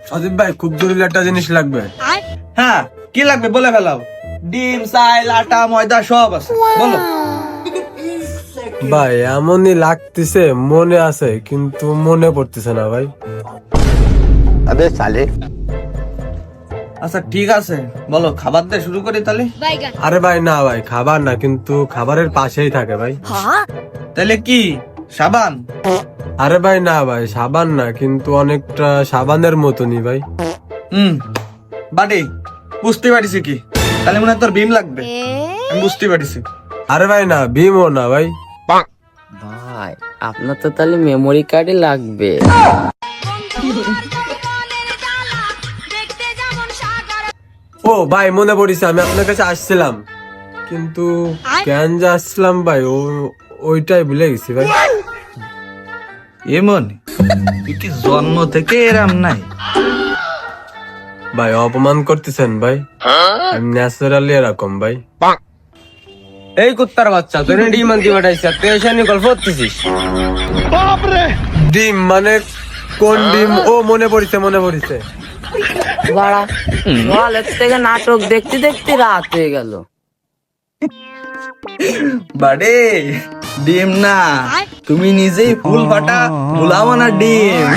সজীব ভাই খুব জরুরি একটা জিনিস লাগবে। হ্যাঁ, কি লাগবে বলে ফেলাও। ডিম, চাল, আটা, ময়দা সব আছে, বলো। ভাই এমনই লাগতেছে, মনে আছে কিন্তু মনে পড়তেছে না ভাই। अबे साले। আচ্ছা ঠিক আছে, বলো, খাবার দিয়ে শুরু করি তাহলে। আরে ভাই না ভাই, খাবার না, কিন্তু খাবারের পাশেই থাকে ভাই। তাহলে কি, সাবান? আরে ভাই না ভাই, সাবান না, কিন্তু অনেকটা সাবানের মতনই ভাই। বাড়ি বুঝতে পারিস কি, তাহলে মনে হয় তোর ভীম লাগবে। আমি বুঝতে পারিস। আরে ভাই না, ভীমও না ভাই। ভাই আপনার তো তাহলে মেমোরি কার্ডই লাগবে। ও ভাই মনে পড়িছে, আমি আপনার কাছে আসছিলাম, কিন্তু কেন যে আসছিলাম ভাই ওইটাই ভুলে গেছি ভাই। এমন তুই কি জন্ম থেকে এরাম নাই? ভাই অপমান করতেছেন ভাই, আমি ন্যাচারালি এরকম ভাই। এই কুত্তার বাচ্চা, তুই ডিম আনতে পাঠাইছিস, তুই এসে নিয়ে গল্প করতেছিস। ডিম মানে কোন ডিম? ও মনে পড়িছে, মনে পড়িছে। বাড়া সকালের থেকে নাটক দেখতে দেখতে রাত হয়ে গেল। বাড়ে ডিম না, তুমি নিজেই ফুল ফাটা গোলামানা ডিম।